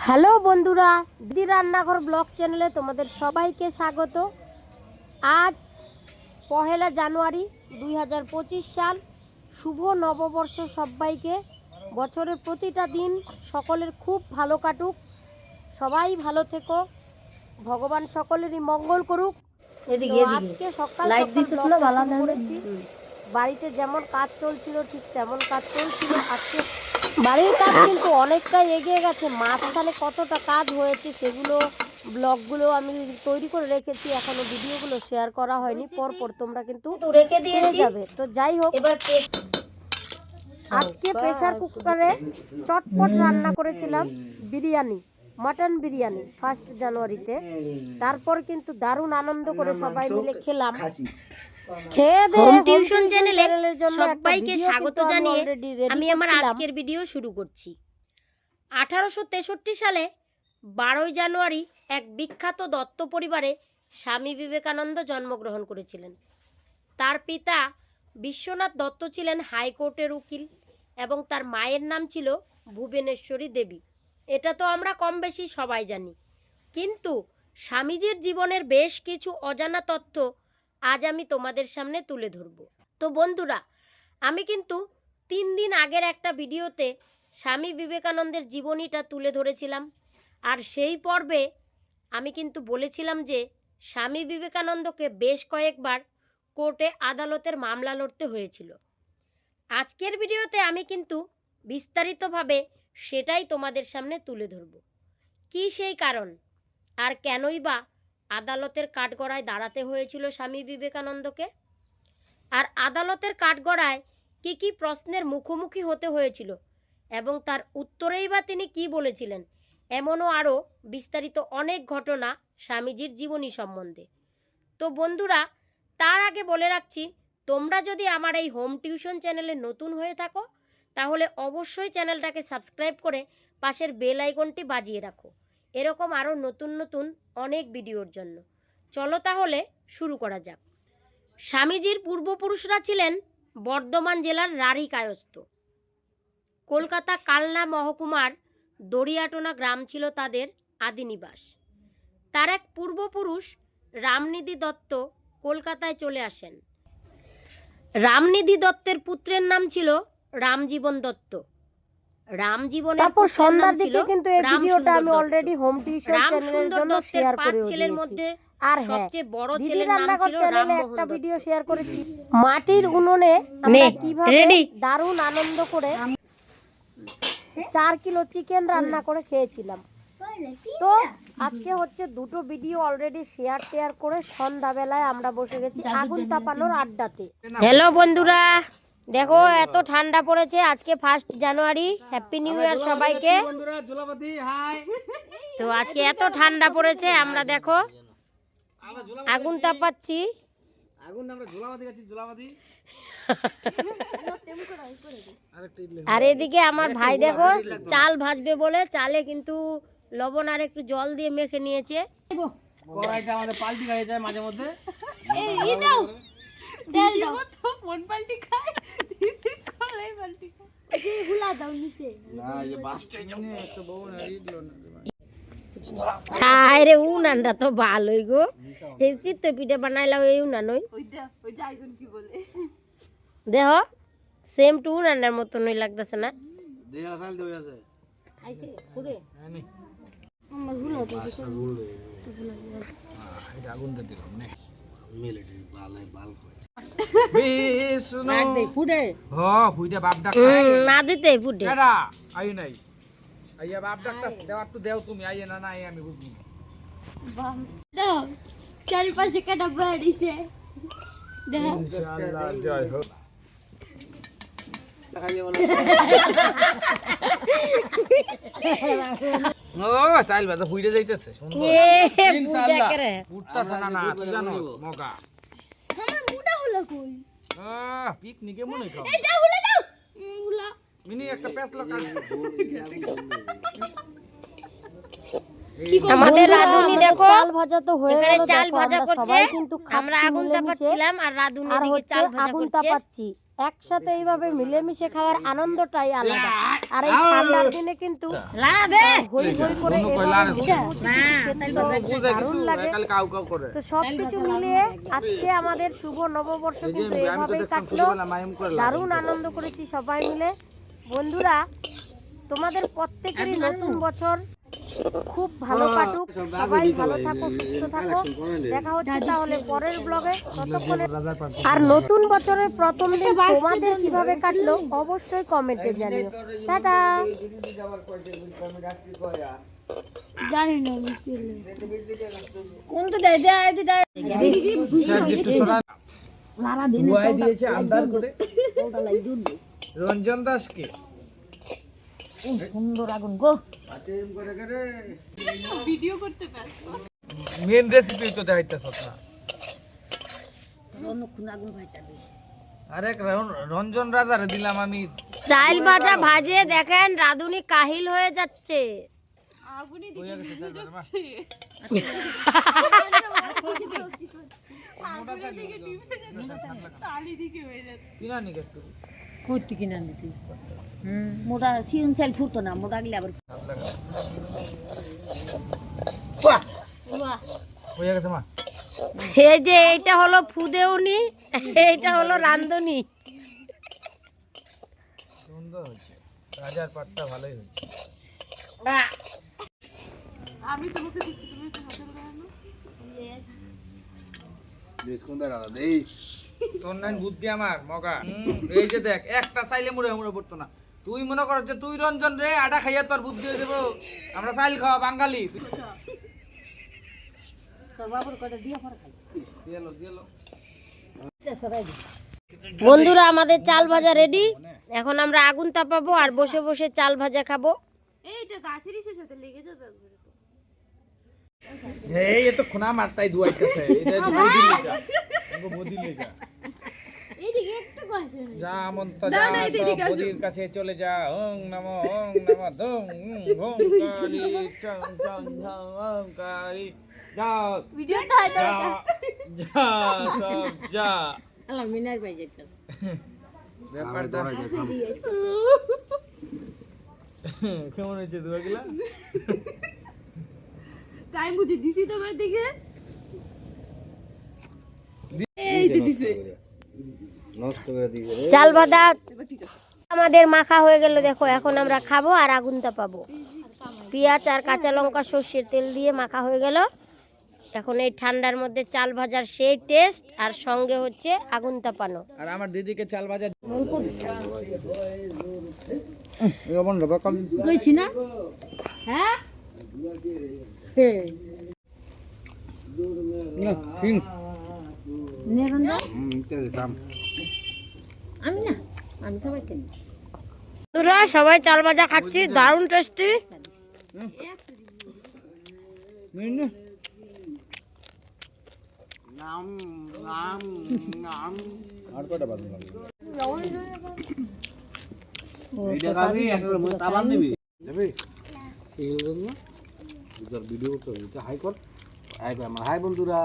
Hello বন্ধুরা, দিদি রান্নাঘর ব্লগ চ্যানেলে তোমাদের সবাইকে স্বাগত। আজ পহেলা জানুয়ারি 2025 সাল, শুভ নববর্ষ সবাইকে। বছরের প্রতিটা দিন সকলের খুব ভালো কাটুক, সবাই ভালো থেকো, ভগবান সকলেরই মঙ্গল করুক। আজকে সকাল বাড়িতে যেমন কাজ চলছিল ঠিক তেমন কাজ চলছিল। আজকে বাড়ির কাজ কিন্তু অনেকটাই এগিয়ে গেছে, মাঝখানে কতটা কাজ হয়েছে সেগুলো ব্লগগুলো আমি তৈরি করে রেখেছি, এখনো ভিডিওগুলো শেয়ার করা হয়নি, পরপর তোমরা কিন্তু রেখে দিয়ে যাবে। তো যাই হোক, আজকে প্রেসার কুকারে চটপট রান্না করেছিলাম বিরিয়ানি, মাটন বিরিয়ানি 1 জানুয়ারিতে। তারপর কিন্তু দারুণ আনন্দ করে সবাই মিলে খেলাম। হোম টিউশন চ্যানেলের জন্য সবাইকে স্বাগত জানিয়ে আমি আমার আজকের ভিডিও শুরু করছি। 1863 সালে 12 জানুয়ারি এক বিখ্যাত দত্ত পরিবারে স্বামী বিবেকানন্দ জন্মগ্রহণ করেছিলেন। তার পিতা বিশ্বনাথ দত্ত ছিলেন হাইকোর্টের উকিল এবং তার মায়ের নাম ছিল ভুবনেশ্বরী দেবী। এটা তো আমরা কম বেশি সবাই জানি, কিন্তু স্বামীজির জীবনের বেশ কিছু অজানা তথ্য আজ আমি তোমাদের সামনে তুলে ধরব। তো বন্ধুরা, আমি কিন্তু 3 দিন আগের একটা ভিডিওতে স্বামী বিবেকানন্দের জীবনীটা তুলে ধরেছিলাম, আর সেই পর্বে আমি কিন্তু বলেছিলাম যে স্বামী বিবেকানন্দকে বেশ কয়েকবার কোর্টে আদালতের মামলা লড়তে হয়েছিল। আজকের ভিডিওতে আমি কিন্তু বিস্তারিতভাবে সেটাই তোমাদের সামনে তুলে ধরব। কি সেই কারণ, আর কেনই বা আদালতের কাঠগড়ায় দাঁড়াতে হয়েছিল স্বামী বিবেকানন্দকে, আর আদালতের কাঠগড়ায় কি কি প্রশ্নের মুখোমুখি হতে হয়েছিল এবং তার উত্তরেই বা তিনি কি বলেছিলেন, এমনও আরও বিস্তারিত অনেক ঘটনা স্বামীজির জীবনী সম্বন্ধে। তো বন্ধুরা, তার আগে বলে রাখছি, তোমরা যদি আমার এই হোম টিউশন চ্যানেলে নতুন হয়ে থাকো তাহলে অবশ্যই চ্যানেলটাকে সাবস্ক্রাইব করে পাশের বেল আইকনটি বাজিয়ে রাখো, এরকম আরও নতুন নতুন অনেক ভিডিওর জন্য। চলো তাহলে শুরু করা যাক। স্বামীজির পূর্বপুরুষরা ছিলেন বর্ধমান জেলার রাঢ়ী কায়স্থ। কলকাতা কালনা মহকুমার দড়িয়াটোনা গ্রাম ছিল তাদের আদি নিবাস। তার এক পূর্বপুরুষ রামনিধি দত্ত কলকাতায় চলে আসেন। রামনিধি দত্তের পুত্রের নাম ছিল রামজীবন দত্ত। রামজীবনের তারপর সন্ধ্যার দিকে কিন্তু এই ভিডিওটা আমি অলরেডি হোম টিউশন চ্যানেলের জন্য শেয়ার করে দিয়েছি। আর সবচেয়ে বড় ছেলের নাম ছিল রামমোহন দত্ত। একটা ভিডিও শেয়ার করেছি মাটির উনুনে আমরা কিভাবে দারুণ আনন্দ করে 4 কিলো চিকেন রান্না করে খেয়েছিলাম। তো আজকে হচ্ছে দুটো ভিডিও অলরেডি শেয়ার করে সন্ধ্যাবেলায় আমরা বসে গেছি আগুন তাপানোর আড্ডাতে। হ্যালো বন্ধুরা, দেখো এত ঠান্ডা পড়েছে, আজকে 1 জানুয়ারি, হ্যাপি নিউ ইয়ার সবাইকে। তো আজকে এত ঠান্ডা পড়েছে, আমরা দেখো আগুন তাপাচ্ছি। আর এদিকে আমার ভাই দেখো চাল ভাজবে বলে চালে কিন্তু লবণ আর একটু জল দিয়ে মেখে নিয়েছে। কড়াইটা আমাদের পাল্টি হয়ে যায় মাঝে মধ্যে। এই দাও তেল দাও তো ফোন পাল্টি খায়, দিদি কড়াই পাল্টি খায়, এই হুলা দাও নিচে না, এই বাসটা এমনি একটা বউ না দিলো না। আরে উনানটা তো ভালোই গো, এই চিত্ত পিঠা বানাইলাম এই উনান, ওই যে আইজন কি বলে দেখো সেম টু উনানের মতনই লাগতেছে না? দেখা ফাইল দেই আছে আইছে পুরো নি আমার হুলা তো এটা আগুনটা দিলাম নে মিলিটারি বালাই বাল কই বিষ্ণু না দে ফুডে হ ফুইটা বাপ ডাক না দিতে ফুডে এরা আই নাই আইয়া বাপ ডাকটা দেও একটু দেও তুমি আইয়া না না আমি বুঝবো বাপ দাও চারপাশে কাটা বাড়িছে দাও ইনশাআল্লাহ জয় হোক। ও চাইল বাজা ফুইরে যাইতেছে ইনশাআল্লাহ উঠতাছ না না তুই জানো মগা আমার মুডা হলো কই পিকনিকে মনে খাও এই দাও হুলা দাও হুলা মিনি একটা প্যাস লাগা। আমাদের রাধুনি দেখো চাল ভাজা তো হয়ে গেল, চাল ভাজা করছে, আমরা আগুন তাপাচ্ছিলাম আর রাধুনি দিকে চাল ভাজা করছে। একসাথে এইভাবে মিলেমিশে খাওয়ার আনন্দটাই আলাদা। আর এই ঠান্ডার দিনে কিন্তু হই হই করে দারুণ লাগে। তো সবকিছু মিলিয়ে আজকে আমাদের শুভ নববর্ষ কিন্তু এভাবেই কাটলো। দারুণ আনন্দ করেছি সবাই মিলে। বন্ধুরা, তোমাদের প্রত্যেকেরই নতুন বছর খুব ভালো কাটুক, সবাই ভালো থাকো, সুস্থ থাকো। দেখা হচ্ছে তাহলে পরের ব্লগে। ততক্ষণে আর নতুন বছরের প্রথম দিন তোমাদের কিভাবে কাটলো অবশ্যই কমেন্টে জানিও। টাটা। জানি না কোন তো দেয় দিয়েছে আন্দার করে রঞ্জন দাসকে সুন্দর আগুন গো ভিডিও করতে পারে। মেন রেসিপি তো দেখাইতেছ না। আরে রঞ্জন রাজারে দিলাম আমি চাল ভাজা ভাজে। দেখেন রাধুনি কাহিল হয়ে যাচ্ছে। আগুনি দিকে ভেজে যাচ্ছে। আগুনি দিকে ডিপে যাচ্ছে। তালি দিকে হয়ে যাচ্ছে। কিনা নি গেছে কইতে কিনা নিতি মোটা সিজন চাল ফুটতো না, মোটা গেলে আবার বাহ হয়ে গেছে মা। এই যে এইটা হলো ফুদেউনি, এইটা হলো রান্ধনি। সুন্দর হচ্ছে, রাজার পাটটা ভালোই হচ্ছে। আমি তোমাকে দিচ্ছি, তুমি একটু হাতে লাগানো। দেশ কোন দাঁড়া দেই তোর নাম বুদ্ধি আমার মগা। এই যে দেখ একটা চাইলে মুড়ে মুড়ে পড়তো না। তুই মনে কর যে তুই রঞ্জন রে আটা খাইয়া তোর বুদ্ধি হয়ে যাবো। আমরা চাইল খাওয়া বাঙালি। বন্ধুরা, আমাদের চাল ভাজা রেডি। এখন আমরা আগুন তাপাবো আর বসে বসে চাল ভাজা খাবো। এইটা গাছের ইসের সাথে লেগে যাবে একবারে। এই এত খোনা মারটাই দুয়াইতেছে। এটা বদি লেগা। আমাগো বদি লেগা। এইদিকে একটু গাছে না। যা মন্ত যা সব বদির কাছে চলে যা। ওং নমো দং ওং কালী চং চং ঝং ওং কালী যা ভিডিওটা হয়তো যা সব যা। আল্লাহ মিনার ভাই যাইতাছে ব্যাপারটা কেমন হয়েছে দুয়াগুলা? টাইম বুঝে দিছি তোমার দিকে। এই যে দিছে নষ্ট করে দিয়েছে। চাল ভাজা আমাদের মাখা হয়ে গেল। দেখো এখন আমরা খাবো আর আগুন তাপাবো। পেঁয়াজ আর কাঁচা লঙ্কা সর্ষের তেল দিয়ে মাখা হয়ে গেল। এখন এই ঠান্ডার মধ্যে চাল ভাজার সেই টেস্ট, আর সঙ্গে হচ্ছে আগুন তাপানো। আর আমার দিদিকে চাল ভাজা লবণ দেবো কম কইছি না হ্যাঁ সিং নিরঞ্জন দাম আমি না, আমি সবাই কেন তোরা সবাই চাল ভাজা খাচ্ছি, দারুণ টেস্টি। আর কয়টা বাজে ভিডিও করতে হাই কর। হাই বন্ধুরা।